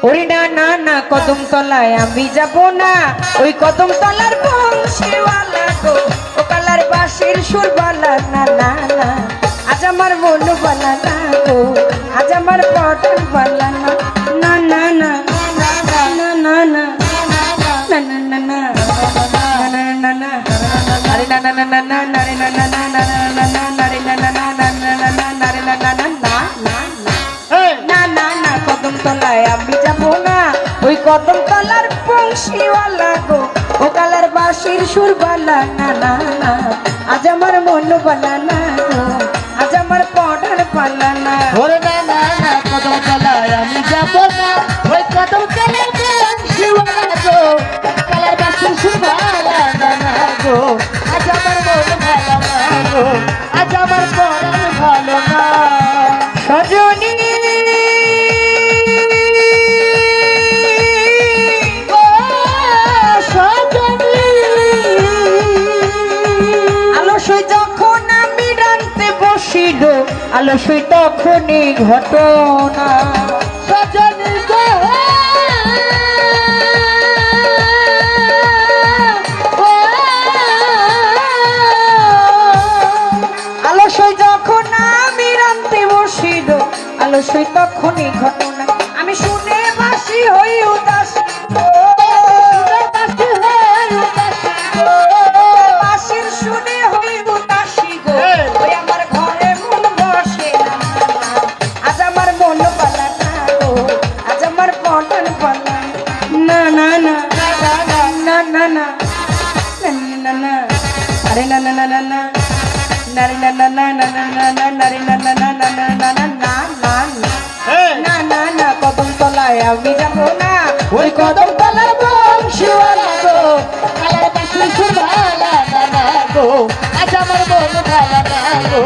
ওরে না না না কদম তলায় আমি যাব না, ওই কদম তলার বংশীওয়ালা গো, ও কালার বাঁশির সুর বালা না না না, আজ আমার মন বালা না গো, আজ আমার পটন বালা না না না না না না না না না না না না আরে না না না না না না রে না না না না না না না রে না না না না না না না রে না না না না না না না কদম তলায় আমি যাব না, ওই কদম তলার বংশীওয়ালা গো, ও কালার বাঁশির সুর বালা না না না, আজ আমার মন বালা না গো, আজ আমার পড়ার পালা না। ওরে না না না কদম তলায় আমি যাব না, ওই কদম তলার বংশীওয়ালা গো, কালার বাঁশির সুর বালা না না গো, আজ আমার মন ভালো না গো, আজ আমার পরাণ ভালো না। সজনী ও সজনী, আলসই যখন আমি রানতে বসিল, আলসই তখনই ঘটনা, সজনী গো আলসই যখন আমি রানতে বসিল, আলসই তখনই ঘটনা, আমি শুনে বাসি হই উদাস বাসির শুনে হই উদাসী গো, ওই আমার ঘরে মন বসে না, আজ আমার মন পালা না গো, আজ আমার পটন পালা না না না না না না না না না আরে না না না না না নারে না না না না না না না নারে না না না না না না না না না না না না কদম তলায় আমি যাব না, ওই কদম তলার বংশীওয়ালা গো, কালার বাঁশির সুর ভালো না না গো, আজ আমার মন ভালো না গো,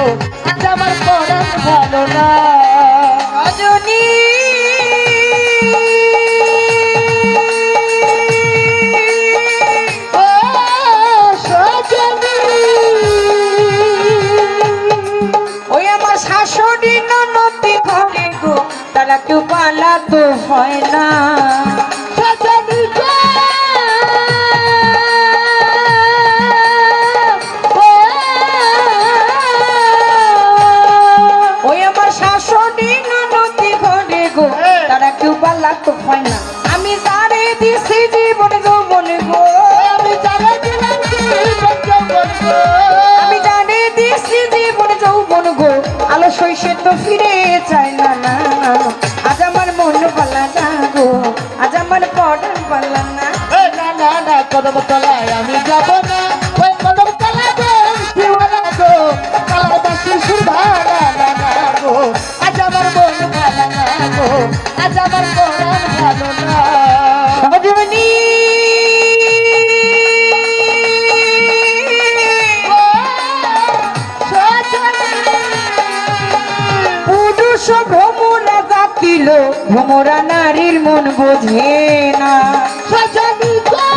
আজ আমার পরাণ ভালো না। রজনী ও সজনী, ওই আমার শাশুড়ি ননদি ঘরে গো, তারা কেউ পালাতো হয় না, সজনী গো ওই আমার শাশুড়ি ননদি ঘরে গো, তারা কেউ পালাতো হয় না, আমি তারে দিছি জীবন যৌবন গো, আমি জানা দিলাম জীবন যৌবন গো, আমি জানে দিছি জীবন যৌবন গো, আলসই সে তো ফিরে চায় না না না, আজ আমার মন পালা না গো, আজ আমার পড়ান পালা না, না না না কদম তলায় আমি যাব না, ওই কদম তলায় বংশীওয়ালা গো, কালার বাঁশির সুর ভালো না না গো, আজ আমার মন ভালো না গো, আজ আমার পরাণ ভালো না। সজনী ও সজনী, পুরুষ ভ্রমরা জাতিল, ভ্রমরা নারীর মন বোঝে না, সজনী গো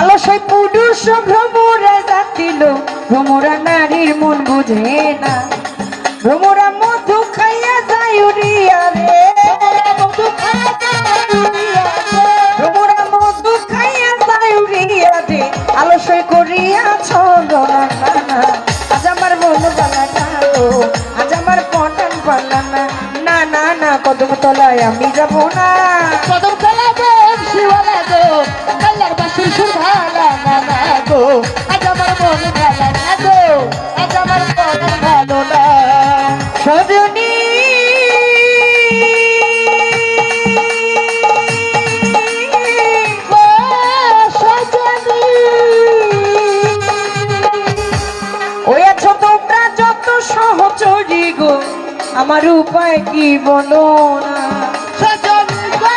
আলসই পুরুষ ভ্রমরা জাতিল, ভ্রমরা নারীর মন বোঝে না, ভ্রমরা মধু খাইয়া যায় উড়িয়া রে, ভ্রমরা মধু খাইয়া যায় উড়িয়া রে, আলসই করিয়া ছলনা না, আজ আমার মন পালা না গো, আজ আমার পটন পালা না না না না কদম তলায় আমি যাব না, কদম তলায় বংশীওয়ালা গো, কালার বাঁশির সুর ভালো না না গো, আজ আমার মন ভালো না গো, আজ আমার পরাণ ভালো না। সজনী ও সজনী, ওই আছো তোমরা যত সহচরী গো, আমার উপায় কি বলো না, সজনী গো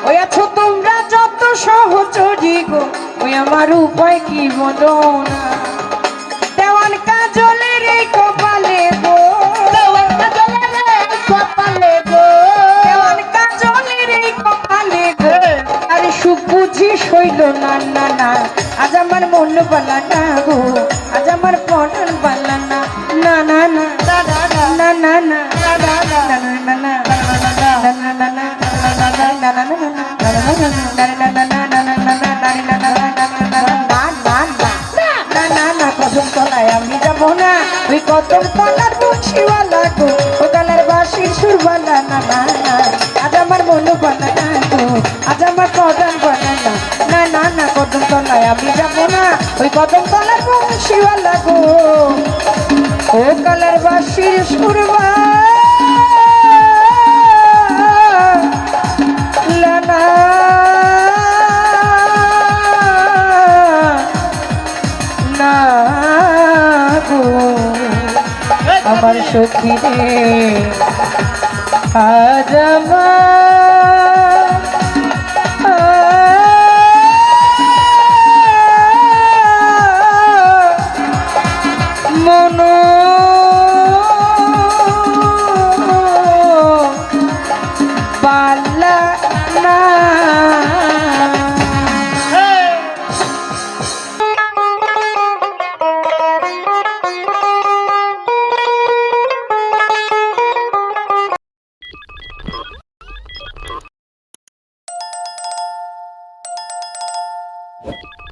ওই আছো তোমরা যত সহচরী গো, ওই আমার উপায় কি বলো না, দেওয়ান কাজলের এই কপালে গো, দেওয়ান কাজলের কপালে গো, দেওয়ান কাজলের এই কপালে বুঝি সইল না না না আজ আমার মন বালা না গো আজ আমার পরাণ বালা না না না না না না না কদম তলায় আমি যাব না ওই কদম তলার বংশীওয়ালা গো ও কালার বাঁশির সুরবালা না না না আজ আমার মন বালা না গো আজ আমার পরাণ বালা না না না না কদম তলায় আমি যাব না ওই কদম তলার বংশীওয়ালা গো ও কালার বাঁশির সুরবালা না না গো আমার সখী রে আজ মন বালা না What?